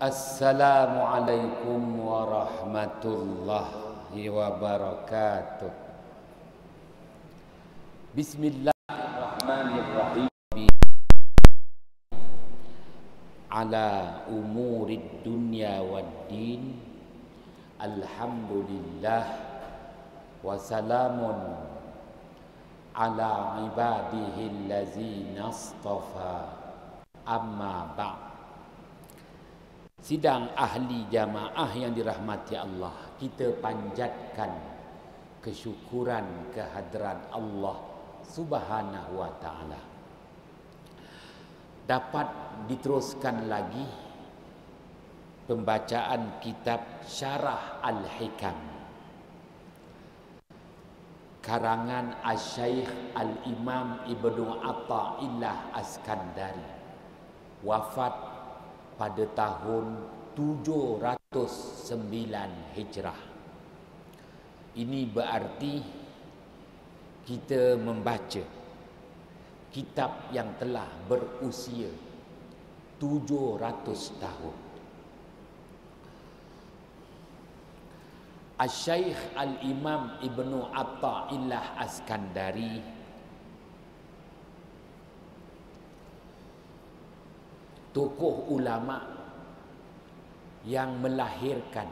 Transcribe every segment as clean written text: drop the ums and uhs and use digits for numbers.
Assalamualaikum warahmatullahi wabarakatuh. Bismillahirrahmanirrahim. Ala umurid dunya waddin. Alhamdulillah. Wassalamun ala ibadihi allazina astafa. Amma ba'd. Sidang ahli jamaah yang dirahmati Allah, kita panjatkan kesyukuran kehadrat Allah Subhanahu wa ta'ala. Dapat diteruskan lagi pembacaan kitab Syarah Al-Hikam karangan Asy-Syaikh Al-Imam Ibnu Atha'illah Askandari, wafat pada tahun 709 Hijrah. Ini berarti kita membaca kitab yang telah berusia 700 tahun. Asy-Syaikh Al-Imam Ibnu Atha'illah Askandari tokoh ulama yang melahirkan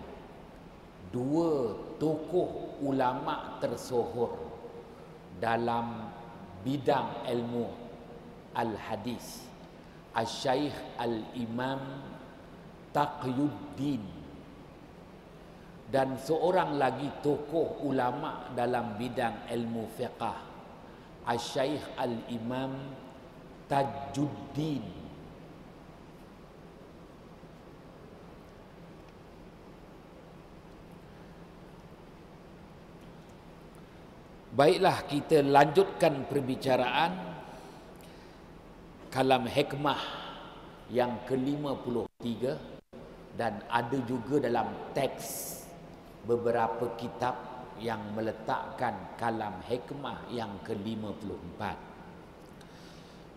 dua tokoh ulama tersohor dalam bidang ilmu al-hadis, Asy-Syaikh Al-Imam Taqiyuddin, dan seorang lagi tokoh ulama dalam bidang ilmu fiqh, Asy-Syaikh Al-Imam Tajuddin. Baiklah, kita lanjutkan perbicaraan kalam hikmah yang ke-53, dan ada juga dalam teks beberapa kitab yang meletakkan kalam hikmah yang ke-54.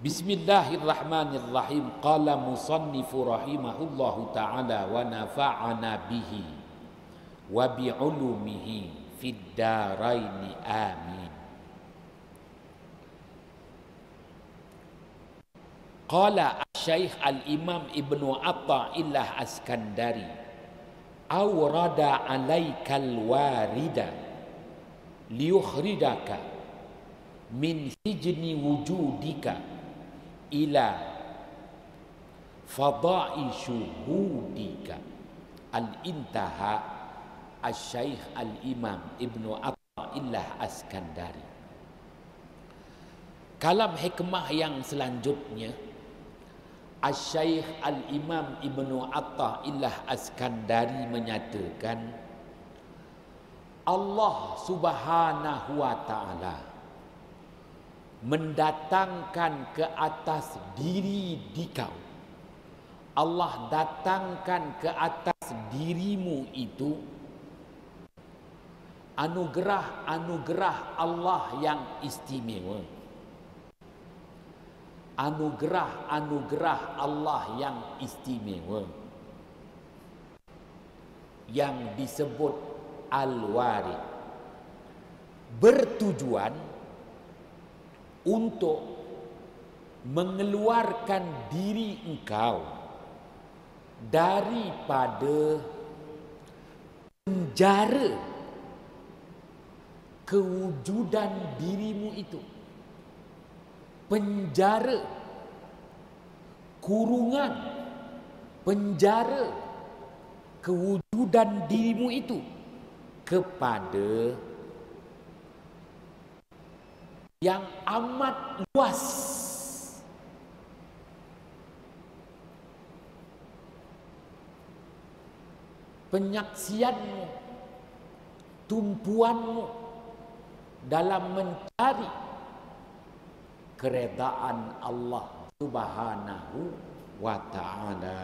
Bismillahirrahmanirrahim. Qala musannifu rahimahullahu ta'ala wa nafa'ana bihi wa bi'ulumihi fid daraini amin. Qala Asy-Syaikh Al-Imam Ibnu Atha'illah Askandari, awrada 'alaikal warida liyukhridaka min sijni wujudika ila fada'i syuhudika. Al-intaha Asy-Syaikh Al-Imam Ibnu Atha'illah Askandari. Kalam hikmah yang selanjutnya, Asy-Syaikh Al-Imam Ibnu Atha'illah Askandari menyatakan Allah Subhanahu wa ta'ala mendatangkan ke atas diri dikau, Allah datangkan ke atas dirimu itu anugerah-anugerah Allah yang istimewa. Anugerah-anugerah Allah yang istimewa yang disebut Al-Warid, bertujuan untuk mengeluarkan diri engkau daripada penjara kewujudan dirimu itu, penjara, kurungan, penjara kewujudan dirimu itu kepada yang amat luas, penyaksianmu, tumpuanmu dalam mencari keredaan Allah Subhanahu wa ta'ala.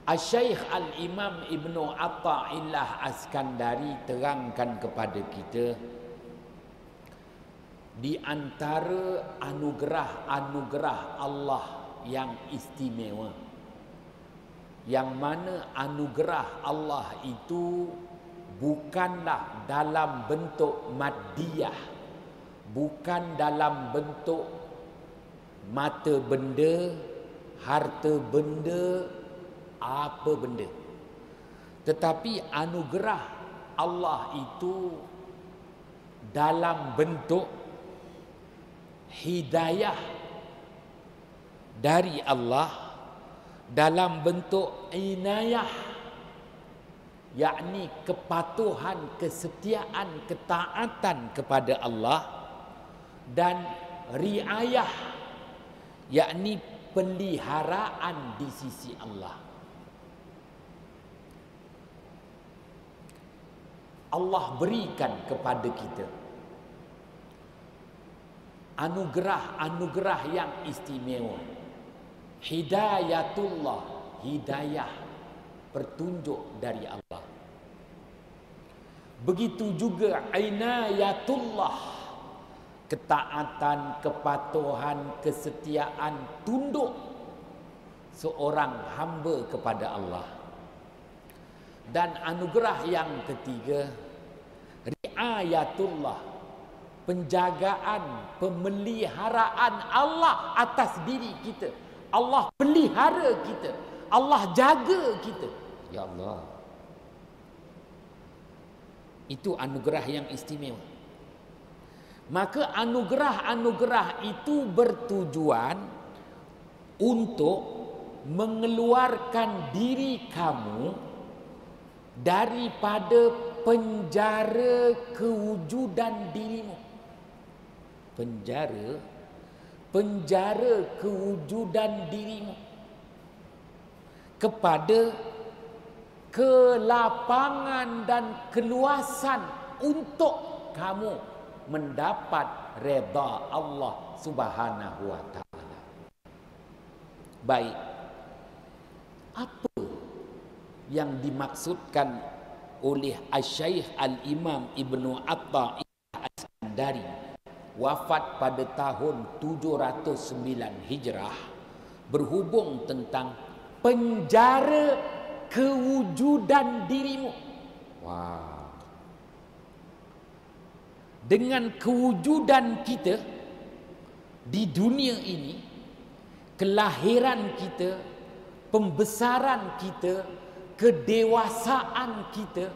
Asy-Syaikh Al-Imam Ibnu Atha'illah Askandari terangkan kepada kita di antara anugerah-anugerah Allah yang istimewa, yang mana anugerah Allah itu bukanlah dalam bentuk maddiyah, bukan dalam bentuk mata benda, harta benda, apa benda, tetapi anugerah Allah itu dalam bentuk hidayah dari Allah, dalam bentuk inayah, yakni kepatuhan, kesetiaan, ketaatan kepada Allah, dan riayah, yakni peliharaan di sisi Allah. Allah berikan kepada kita anugerah-anugerah yang istimewa. Hidayatullah, hidayah, petunjuk dari Allah. Begitu juga inayatullah, ketaatan, kepatuhan, kesetiaan, tunduk seorang hamba kepada Allah. Dan anugerah yang ketiga, riayatullah, penjagaan, pemeliharaan Allah atas diri kita. Allah pelihara kita, Allah jaga kita. Ya Allah, itu anugerah yang istimewa. Maka anugerah-anugerah itu bertujuan untuk mengeluarkan diri kamu daripada penjara kewujudan dirimu. Penjara kewujudan dirimu kepada kelapangan dan keluasan untuk kamu mendapat redha Allah Subhanahu wa taala. Baik, apa yang dimaksudkan oleh Asy-Syaikh Al-Imam Ibnu Athaillah As-Sakandari, wafat pada tahun 709 Hijrah, berhubung tentang penjara kewujudan dirimu? Wow. Dengan kewujudan kita di dunia ini, kelahiran kita, pembesaran kita, kedewasaan kita,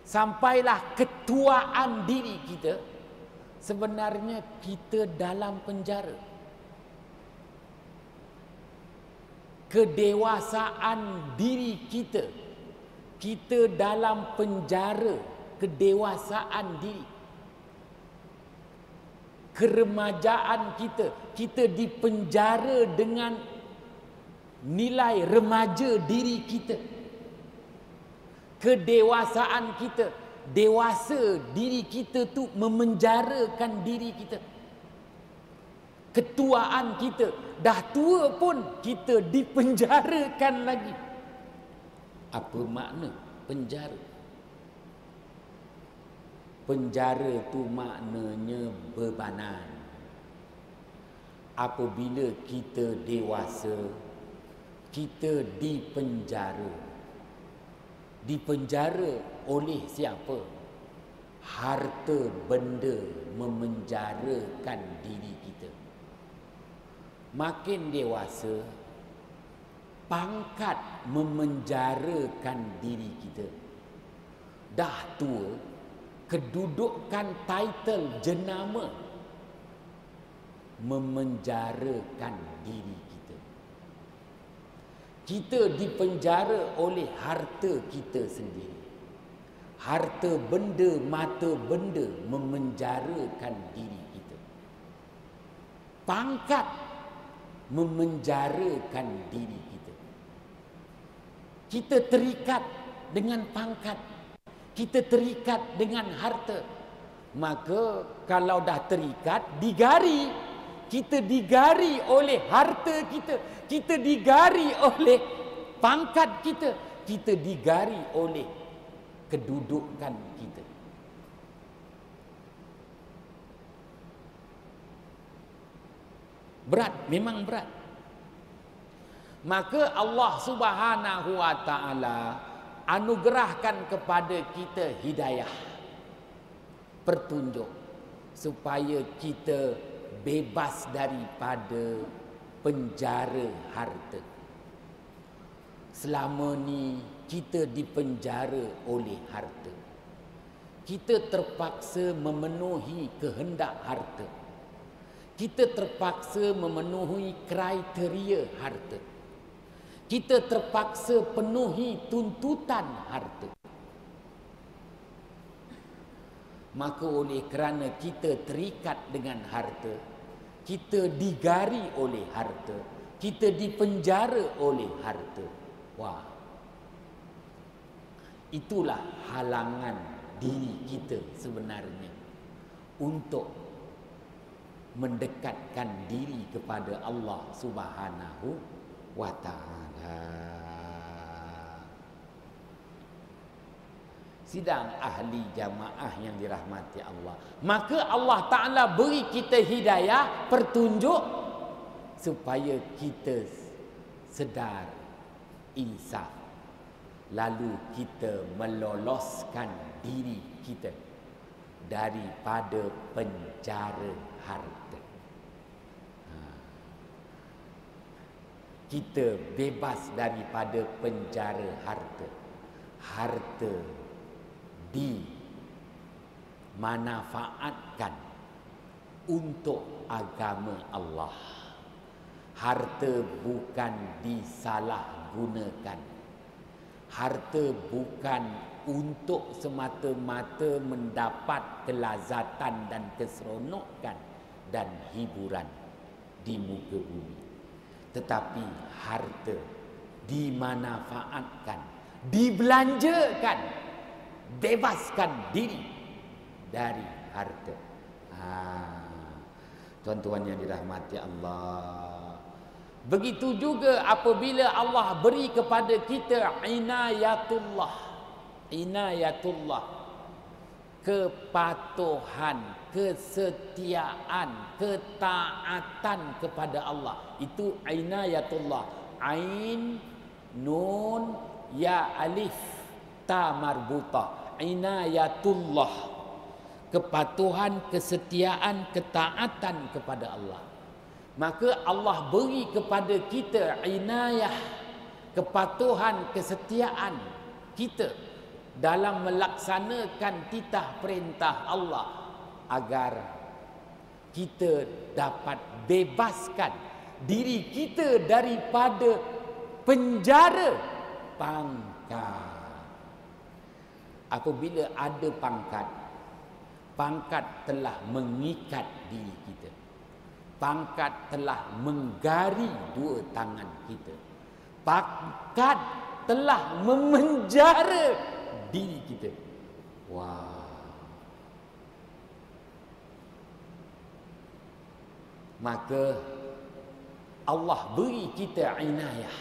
sampailah ketuaan diri kita, sebenarnya kita dalam penjara. Kedewasaan diri kita, kita dalam penjara kedewasaan diri. Keremajaan kita, kita dipenjara dengan nilai remaja diri kita. Kedewasaan kita, dewasa diri kita tu memenjarakan diri kita. Ketuaan kita, dah tua pun kita dipenjarakan lagi. Apa makna penjara? Penjara tu maknanya bebanan. Apabila kita dewasa, kita dipenjara. Dipenjara oleh siapa? Harta benda memenjarakan diri kita. Makin dewasa, pangkat memenjarakan diri kita. Dah tua, kedudukan title jenama memenjarakan diri kita. Kita dipenjara oleh harta kita sendiri. Harta benda, mata benda memenjarakan diri kita. Pangkat memenjarakan diri kita. Kita terikat dengan pangkat, kita terikat dengan harta. Maka kalau dah terikat, digari. Kita digari oleh harta kita, kita digari oleh pangkat kita, kita digari oleh kedudukan kita. Berat, memang berat. Maka Allah Subhanahu wa taala anugerahkan kepada kita hidayah, petunjuk, supaya kita bebas daripada penjara harta. Selama ni kita dipenjara oleh harta. Kita terpaksa memenuhi kehendak harta. Kita terpaksa memenuhi kriteria harta. Kita terpaksa penuhi tuntutan harta. Maka oleh kerana kita terikat dengan harta, kita digari oleh harta, kita dipenjara oleh harta. Wah, itulah halangan diri kita sebenarnya untuk mendekatkan diri kepada Allah Subhanahu wa taala. Sidang ahli jamaah yang dirahmati Allah. Maka Allah Ta'ala beri kita hidayah, petunjuk, supaya kita sedar, insaf. Lalu kita meloloskan diri kita daripada penjara harta. Kita bebas daripada penjara harta. Harta dimanfaatkan untuk agama Allah. Harta bukan disalahgunakan. Harta bukan untuk semata-mata mendapat kelazatan dan keseronokan dan hiburan di muka bumi. Tetapi harta dimanfaatkan, dibelanjakan, bebaskan diri dari harta. Tuan-tuan yang dirahmati Allah, begitu juga apabila Allah beri kepada kita inayatullah, kepatuhan, kesetiaan, ketaatan kepada Allah. Itu inayatullah. Ain, nun, ya alif, ta marbutah. Inayatullah, kepatuhan, kesetiaan, ketaatan kepada Allah. Maka Allah beri kepada kita inayah, kepatuhan, kesetiaan kita dalam melaksanakan titah perintah Allah, agar kita dapat bebaskan diri kita daripada penjara pangkat. Apabila ada pangkat, pangkat telah mengikat diri kita. Pangkat telah menggari dua tangan kita. Pangkat telah memenjara diri kita. Wah. Maka Allah beri kita inayah,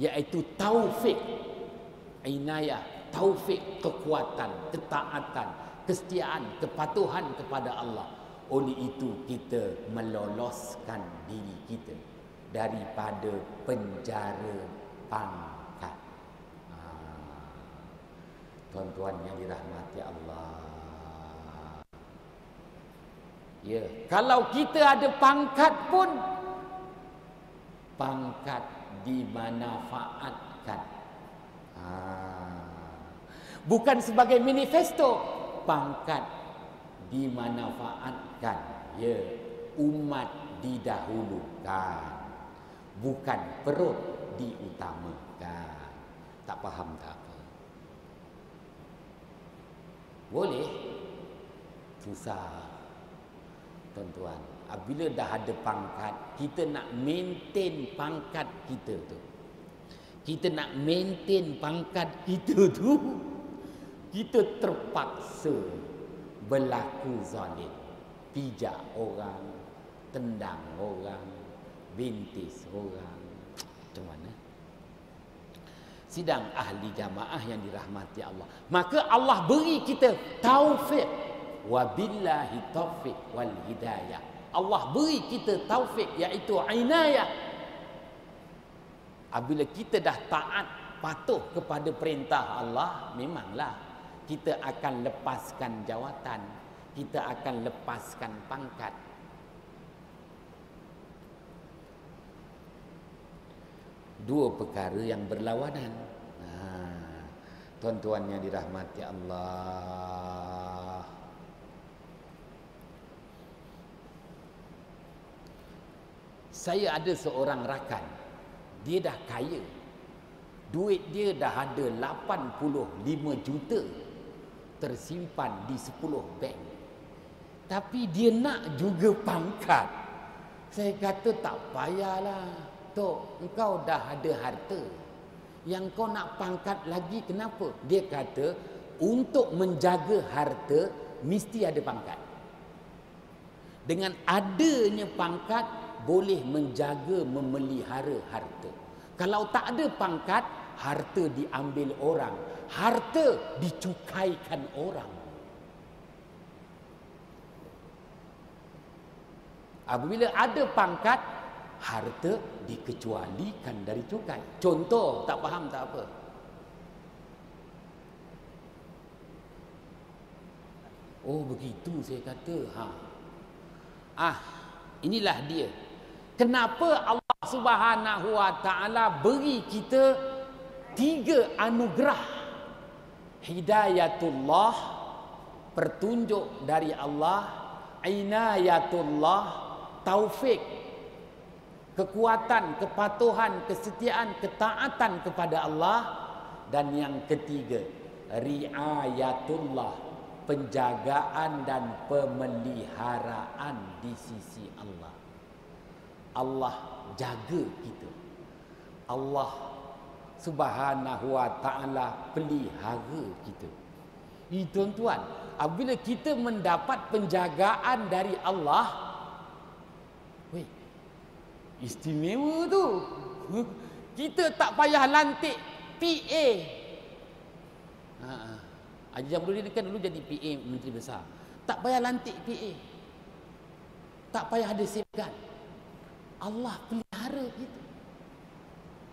iaitu taufik. Inayah, taufik, kekuatan, ketaatan, kesetiaan, kepatuhan kepada Allah. Oleh itu kita meloloskan diri kita daripada penjara pangkat. Tuan-tuan yang dirahmati Allah. Ya, kalau kita ada pangkat pun, pangkat dimanfaatkan. Bukan sebagai manifesto, pangkat dimanfaatkan. Ya, umat didahulukan, bukan perut diutamakan. Tak faham tak apa? Boleh? Susah, tuan-tuan. Apabila dah ada pangkat, kita nak maintain pangkat kita tu. Kita nak maintain pangkat kita tu, kita terpaksa berlaku zalim, pijak orang, tendang orang, bintis orang. Macam mana? Sidang ahli jamaah yang dirahmati Allah. Maka Allah beri kita taufik. Wabillahi taufik wal hidayah. Allah beri kita taufik, iaitu inayah, Apabila kita dah taat, patuh kepada perintah Allah, memanglah kita akan lepaskan jawatan, kita akan lepaskan pangkat. Dua perkara yang berlawanan. Tuan-tuan yang dirahmati Allah. Saya ada seorang rakan. Dia dah kaya. Duit dia dah ada 85 juta tersimpan di 10 bank. Tapi dia nak juga pangkat. Saya kata tak payahlah. Tok, engkau dah ada harta. Yang kau nak pangkat lagi kenapa? Dia kata, untuk menjaga harta mesti ada pangkat. Dengan adanya pangkat boleh menjaga, memelihara harta. Kalau tak ada pangkat, harta diambil orang, harta dicukaikan orang. Apabila ada pangkat, harta dikecualikan dari cukai. Contoh, tak faham tak apa. Oh begitu, saya kata. Inilah dia. Kenapa Allah Subhanahu Wa Taala beri kita 3 anugerah. Hidayatullah, petunjuk dari Allah. Inayatullah, taufik, kekuatan, kepatuhan, kesetiaan, ketaatan kepada Allah. Dan yang ketiga, riayatullah, penjagaan dan pemeliharaan di sisi Allah. Allah jaga kita. Allah Subhanahu Wa Taala pelihara kita. Tuan-tuan, apabila kita mendapat penjagaan dari Allah, istimewa tu. Kita tak payah lantik PA. Haji Jamrudin kan dulu jadi PA Menteri Besar. Tak payah lantik PA. Tak payah ada safeguard. Allah pelihara kita.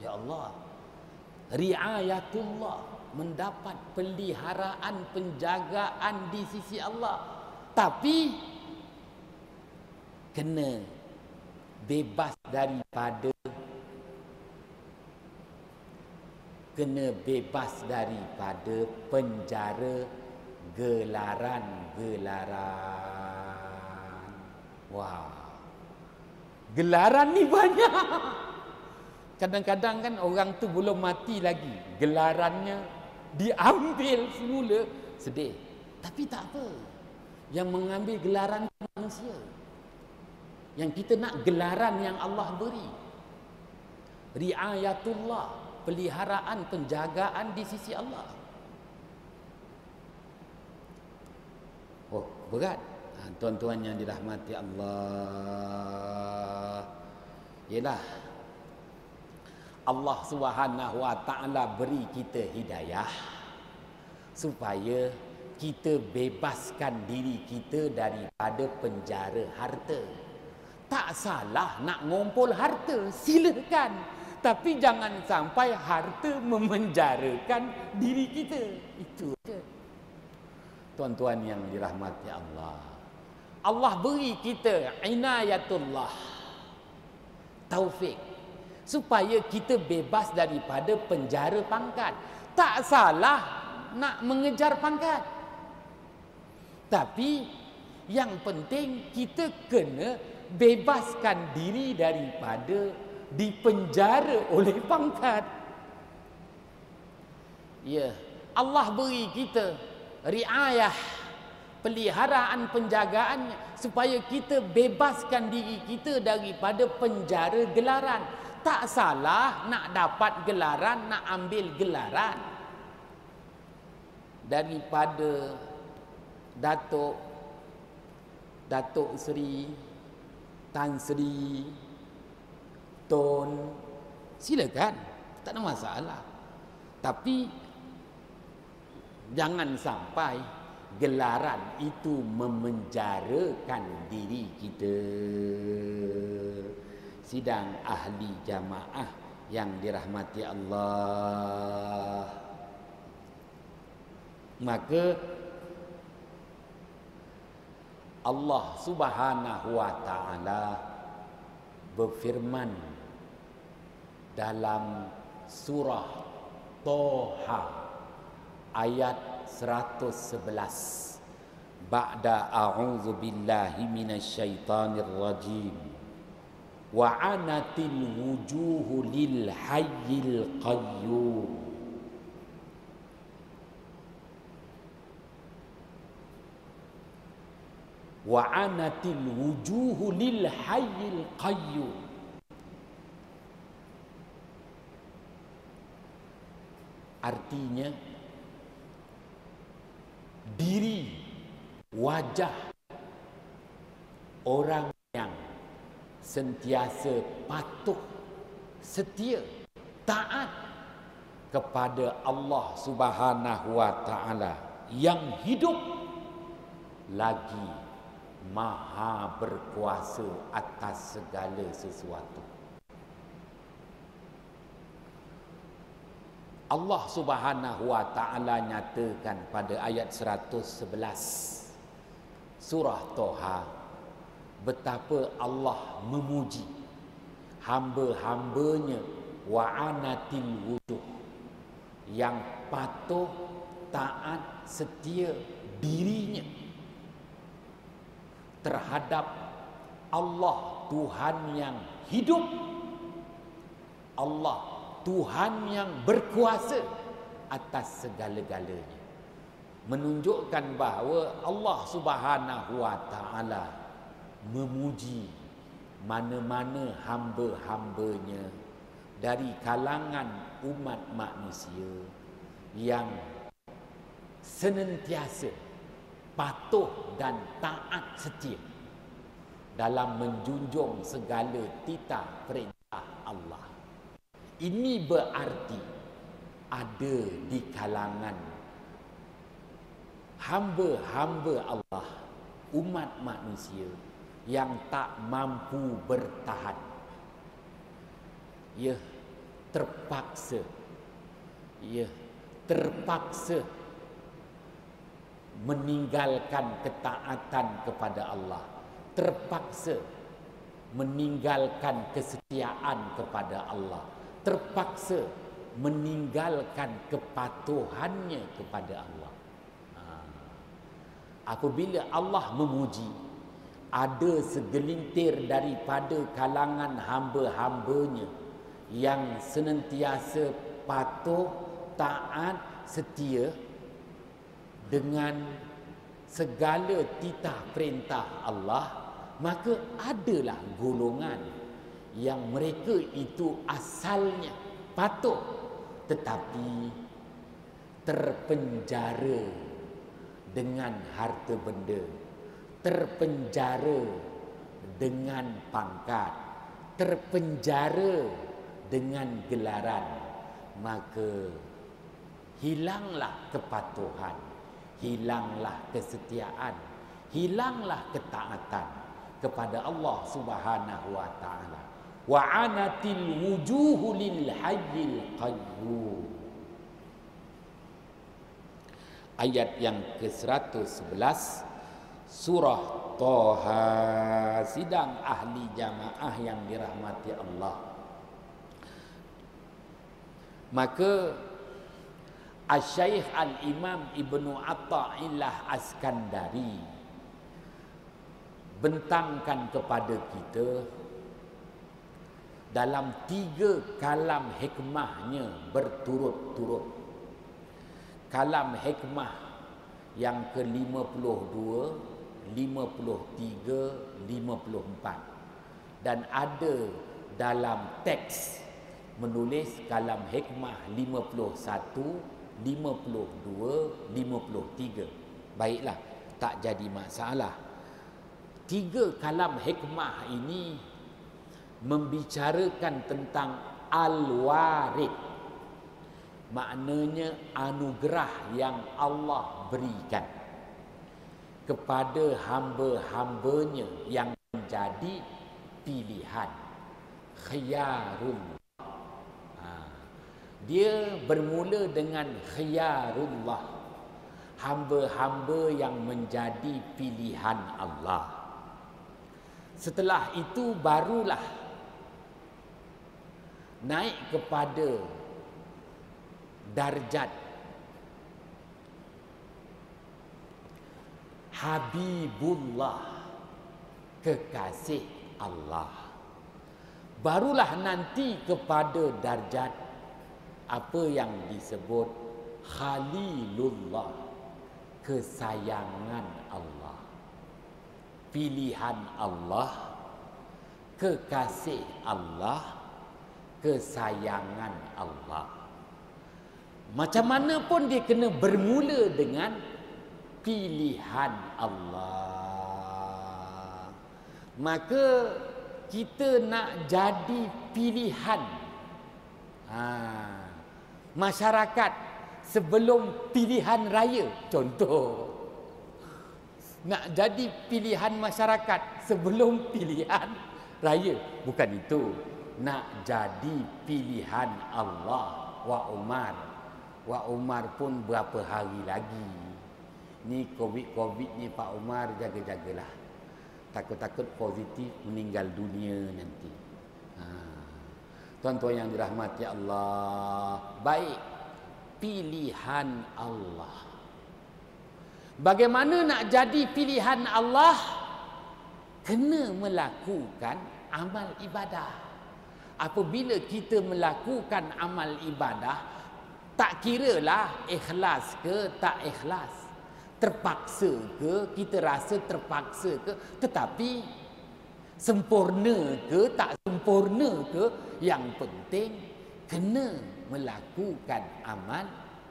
Ya Allah. Riayatullah, mendapat peliharaan, penjagaan di sisi Allah. Tapi kena bebas daripada penjara gelaran. Wah. Gelaran ni banyak. Kadang-kadang kan orang tu belum mati lagi, gelarannya diambil semula, sedih. Tapi tak apa. Yang mengambil gelaran manusia. Yang kita nak gelaran yang Allah beri. Riayatullah, peliharaan, penjagaan di sisi Allah. Oh, berat. Tuan-tuan yang dirahmati Allah. Yalah, Allah Subhanahu Wa Taala beri kita hidayah supaya kita bebaskan diri kita daripada penjara harta. Tak salah nak ngumpul harta, silakan. Tapi jangan sampai harta memenjarakan diri kita. Itu saja. Tuan-tuan yang dirahmati Allah. Allah beri kita inayatullah, taufik, supaya kita bebas daripada penjara pangkat. Tak salah nak mengejar pangkat. Tapi yang penting kita kena bebaskan diri daripada dipenjara oleh pangkat. Ya, Allah beri kita riayah, peliharaan, penjagaannya supaya kita bebaskan diri kita daripada penjara gelaran. Tak salah nak dapat gelaran, nak ambil gelaran daripada Datuk Seri, Tan Sri, Tun, silakan, tak ada masalah. Tapi jangan sampai gelaran itu memenjarakan diri kita. Sidang ahli jamaah yang dirahmati Allah, maka Allah Subhanahu wa taala berfirman dalam surah Toha ayat 111, ba'da a'udzu billahi minasyaitonir rajim, wa anatil wujuhu lil hayyil qayyum, wa anatil wujuhu lil hayyil qayyum. Artinya diri, wajah orang yang sentiasa patuh, setia, taat kepada Allah Subhanahu wa taala yang hidup lagi maha berkuasa atas segala sesuatu. Allah Subhanahu wa taala nyatakan pada ayat 111 surah Toha betapa Allah memuji hamba-hambanya wa anatil wujuh, yang patuh, taat, setia dirinya terhadap Allah Tuhan yang hidup, Allah Tuhan yang berkuasa atas segala-galanya, menunjukkan bahawa Allah Subhanahu wa taala memuji mana-mana hamba-hambanya dari kalangan umat manusia yang senantiasa patuh dan taat setia dalam menjunjung segala titah perintah Allah. Ini berarti ada di kalangan hamba-hamba Allah, umat manusia yang tak mampu bertahan. Ia terpaksa meninggalkan ketaatan kepada Allah, terpaksa meninggalkan kesetiaan kepada Allah, terpaksa meninggalkan kepatuhannya kepada Allah. Apabila Allah memuji, ada segelintir daripada kalangan hamba-hambanya yang senantiasa patuh, taat, setia dengan segala titah perintah Allah, maka adalah golongan yang mereka itu asalnya patuh tetapi terpenjara dengan harta benda, terpenjara dengan pangkat, terpenjara dengan gelaran, maka hilanglah kepatuhan, hilanglah kesetiaan, hilanglah ketaatan kepada Allah Subhanahu wa taala. Wa anatil wujuhu lil hayyil qayyum. Ayat yang ke-111 surah Toha. Sidang ahli jamaah yang dirahmati Allah, maka Asy-Syaikh Al-Imam Ibnu Athaillah Askandari bentangkan kepada kita dalam 3 kalam hikmahnya berturut-turut. Kalam hikmah yang ke-52, 53, 54, dan ada dalam teks menulis kalam hikmah 51, 52, 53. Baiklah, tak jadi masalah. 3 kalam hikmah ini membicarakan tentang al-warid, maknanya anugerah yang Allah berikan kepada hamba-hambanya yang menjadi pilihan, khiyarul, Dia bermula dengan khiyarullah, hamba-hamba yang menjadi pilihan Allah. Setelah itu barulah naik kepada darjat Habibullah, kekasih Allah. Barulah nanti kepada darjat apa yang disebut Khalilullah, kesayangan Allah, pilihan Allah, kekasih Allah, kesayangan Allah. Macam mana pun dia kena bermula dengan pilihan Allah. Maka kita nak jadi pilihan masyarakat sebelum pilihan raya. Contoh, nak jadi pilihan masyarakat sebelum pilihan raya. Bukan itu. Nak jadi pilihan Allah. Wa Umar pun berapa hari lagi. Ni COVID ni Pak Umar, jaga-jagalah. Takut-takut positif meninggal dunia nanti. Tuan-tuan yang dirahmati Allah, baik, pilihan Allah. Bagaimana nak jadi pilihan Allah? Kena melakukan amal ibadah. Apabila kita melakukan amal ibadah, tak kiralah ikhlas ke tak ikhlas, terpaksa ke, kita rasa terpaksa ke, tetapi sempurna ke tak sempurna ke, yang penting kena melakukan amal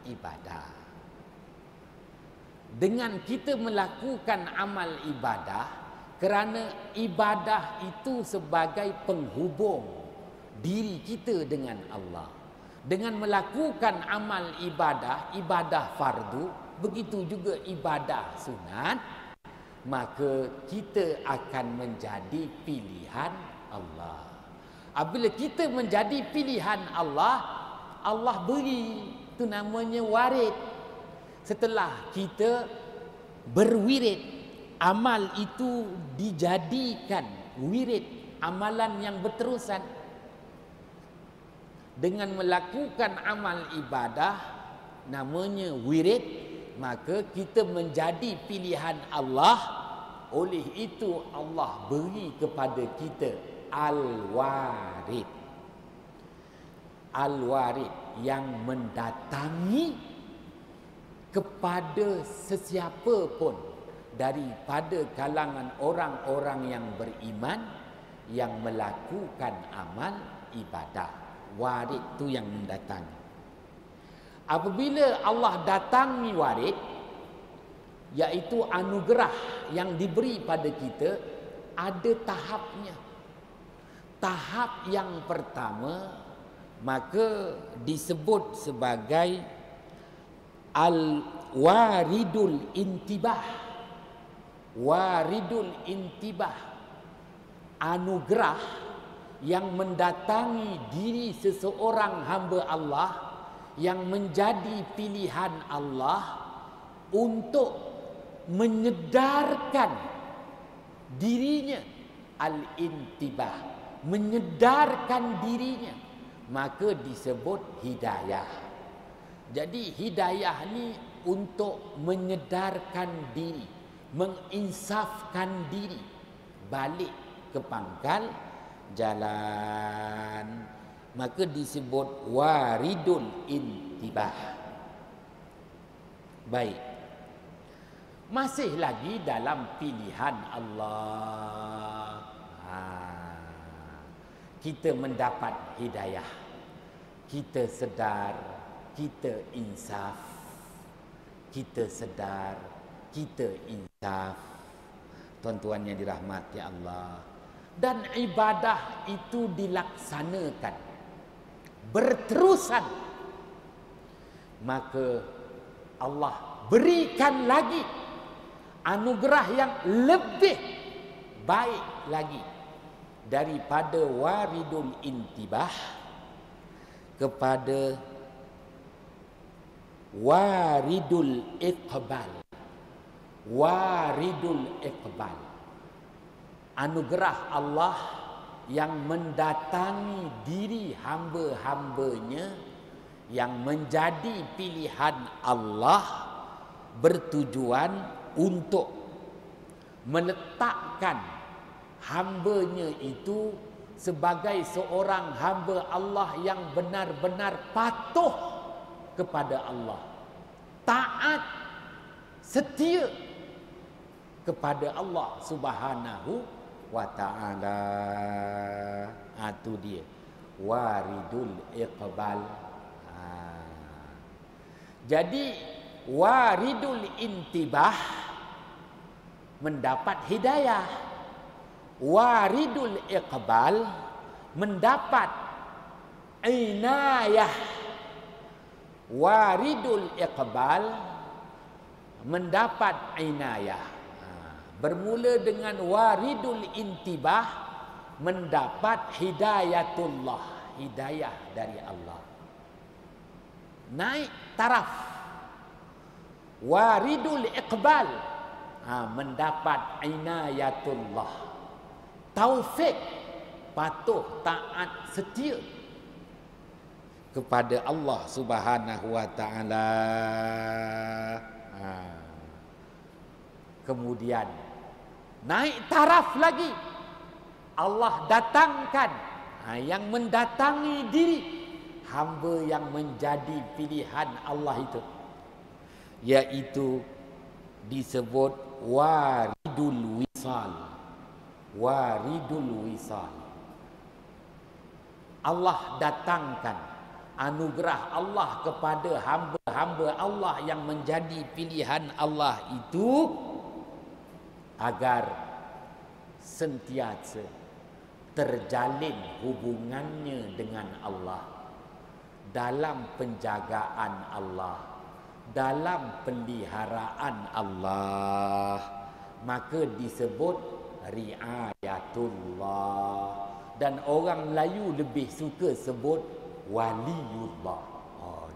ibadah. Dengan kita melakukan amal ibadah, kerana ibadah itu sebagai penghubung diri kita dengan Allah. Dengan melakukan amal ibadah, ibadah fardu, begitu juga ibadah sunat, maka kita akan menjadi pilihan Allah. Apabila kita menjadi pilihan Allah, Allah beri, itu namanya warid. Setelah kita berwirid, amal itu dijadikan wirid, amalan yang berterusan. Dengan melakukan amal ibadah, namanya wirid, maka kita menjadi pilihan Allah. Oleh itu Allah beri kepada kita al-warid. Al-warid yang mendatangi kepada sesiapa pun daripada kalangan orang-orang yang beriman yang melakukan amal ibadah. Warid tu yang mendatangi. Apabila Allah datangi warid, iaitu anugerah yang diberi pada kita, ada tahapnya. Tahap yang pertama maka disebut sebagai al-waridul intibah. Waridul intibah, anugerah yang mendatangi diri seseorang hamba Allah yang menjadi pilihan Allah untuk menyedarkan dirinya, al-intibah, menyedarkan dirinya, maka disebut hidayah. Jadi hidayah ni untuk menyedarkan diri, menginsafkan diri, balik ke pangkal jalan, maka disebut waridul intibah. Baik, masih lagi dalam pilihan Allah, kita mendapat hidayah, kita sedar, kita insaf, kita sedar, kita insaf. Tuan-tuan yang dirahmati Allah, dan ibadah itu dilaksanakan berterusan, maka Allah berikan lagi anugerah yang lebih baik lagi daripada waridul intibah kepada waridul iqbal. Waridul iqbal. Anugerah Allah yang mendatangi diri hamba-hambanya, yang menjadi pilihan Allah, bertujuan untuk meletakkan hambanya itu sebagai seorang hamba Allah yang benar-benar patuh kepada Allah, taat, setia kepada Allah Subhanahu wa ta'ala. Itu dia waridul iqbal. Jadi waridul intibah mendapat hidayah, waridul iqbal mendapat inayah. Waridul iqbal mendapat inayah. Bermula dengan waridul intibah, mendapat hidayatullah, hidayah dari Allah. Naik taraf. Waridul iqbal, mendapat inayatullah, taufik, patuh, taat, setia kepada Allah Subhanahu wa ta'ala. Kemudian naik taraf lagi, Allah datangkan yang mendatangi diri hamba yang menjadi pilihan Allah itu, yaitu disebut waridul wisal. Waridul wisal. Allah datangkan anugerah Allah kepada hamba-hamba Allah yang menjadi pilihan Allah itu agar sentiasa terjalin hubungannya dengan Allah, dalam penjagaan Allah, dalam peliharaan Allah, maka disebut riayatullah. Dan orang Melayu lebih suka sebut waliullah.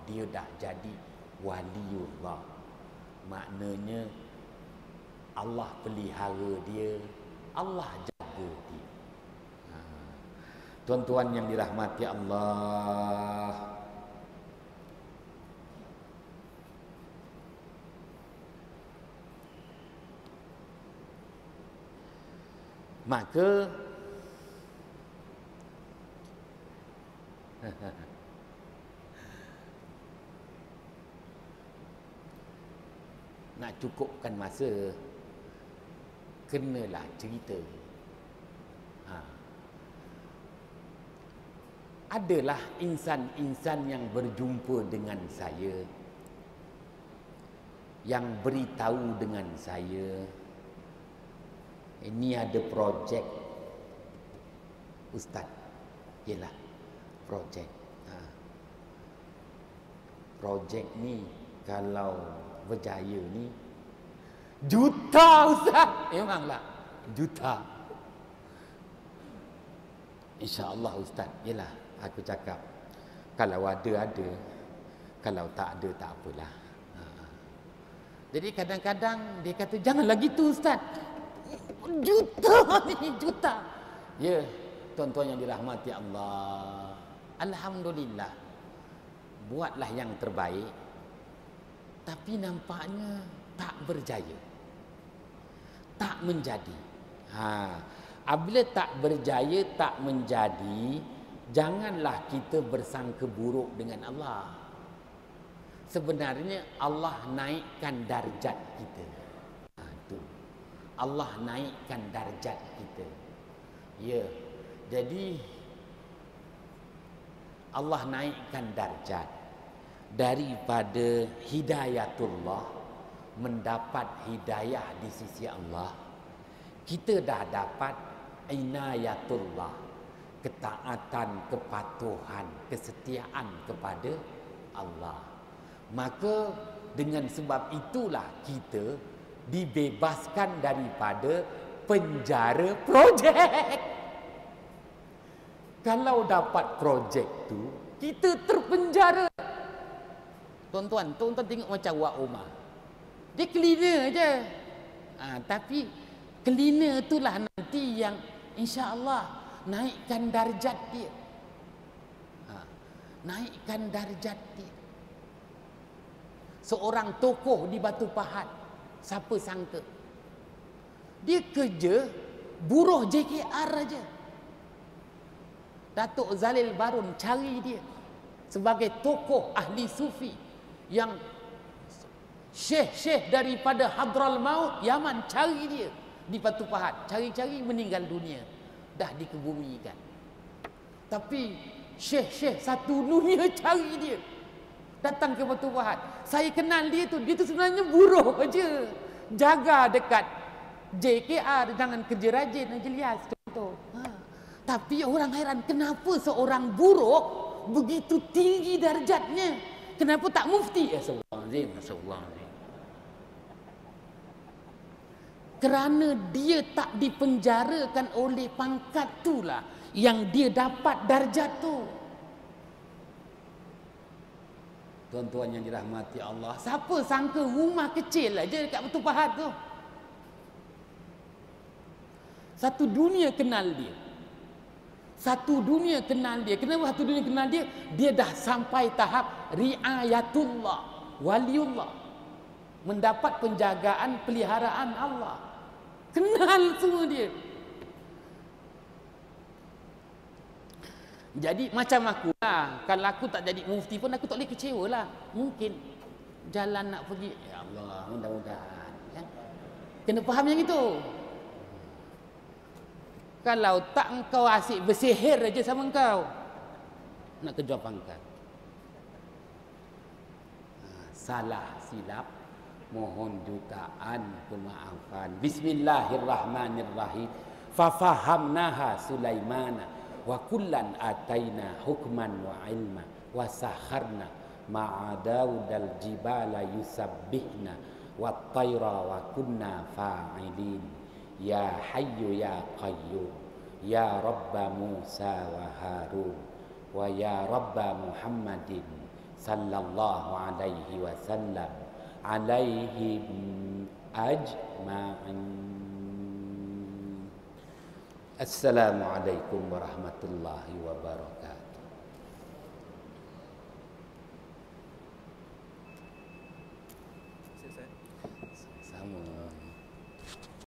Dia dah jadi waliullah. Maknanya Allah pelihara dia, Allah jaga dia. Tuan-tuan yang dirahmati Allah, maka nak cukupkan masa, kenalah cerita. Adalah insan-insan yang berjumpa dengan saya, yang beritahu dengan saya, ini ada projek Ustaz. Yelah, projek. Projek ni kalau berjaya ni juta Ustaz. Memanglah juta. InsyaAllah Ustaz. Yelah, aku cakap kalau ada, kalau tak ada tak apalah. Jadi kadang-kadang dia kata janganlah gitu Ustaz, juta ni, juta. Ya, tuan-tuan yang dirahmati Allah, alhamdulillah, buatlah yang terbaik. Tapi nampaknya tak berjaya, tak menjadi. Apabila tak berjaya, tak menjadi, janganlah kita bersangka buruk dengan Allah. Sebenarnya Allah naikkan darjat kita. Itu Allah naikkan darjat kita. Ya, jadi Allah naikkan darjat daripada hidayatullah, mendapat hidayah di sisi Allah. Kita dah dapat inayatullah, ketaatan, kepatuhan, kesetiaan kepada Allah. Maka dengan sebab itulah kita dibebaskan daripada penjara projek. Kalau dapat projek tu, kita terpenjara. Tuan-tuan tengok macam Wak Umar. Dia cleaner je. Tapi cleaner itulah nanti yang insya-Allah naikkan darjat dia. Naikkan darjat dia. Seorang tokoh di Batu Pahat, siapa sangka dia kerja buruh JKR aja. Datuk Zalil Barun cari dia sebagai tokoh ahli sufi yang syekh-syekh daripada Hadral Maut Yaman, cari dia di Batu Pahat. Cari-cari meninggal dunia, dah dikebumikan. Tapi syekh-syekh satu dunia cari dia, datang ke Batu Pahat. Saya kenal dia tu sebenarnya buruh aja, jaga dekat JKR, jangan kerja rajin Najlias contoh. Tapi orang hairan, kenapa seorang buruh begitu tinggi darjatnya? Kenapa tak mufti? Astagfirullahalazim. Kerana dia tak dipenjarakan oleh pangkat itulah yang dia dapat darjat tu. Tuan-tuan yang dirahmati Allah, siapa sangka rumah kecil aja dekat Batu Pahat tu, satu dunia kenal dia. Satu dunia kenal dia. Kenapa satu dunia kenal dia? Dia dah sampai tahap riayatullah, waliullah, mendapat penjagaan peliharaan Allah. Kenal semua dia. Jadi macam aku lah, kalau aku tak jadi mufti pun aku tak boleh kecewa lah. Mungkin jalan nak pergi, ya Allah, mudah-mudahan ya. Kena faham yang itu. Kalau tak engkau asyik bersihir aja sama engkau, nak kejual pangkat. Salah silap, mohon jutaan pemaafan. Bismillahirrahmanirrahim. Fafahamnaha Sulaimana wa kullan ataina hukman wa ilma wa sakharna ma'a Daudal jibala yusabbihna wa tayra wa kunna fa'ilin. Ya Hayyu Ya Qayyum, Ya Rabba Musa wa Harun, wa Ya Rabba Muhammadin sallallahu alaihi wasallam alaihim ajma'in. Assalamualaikum warahmatullahi wabarakatuh.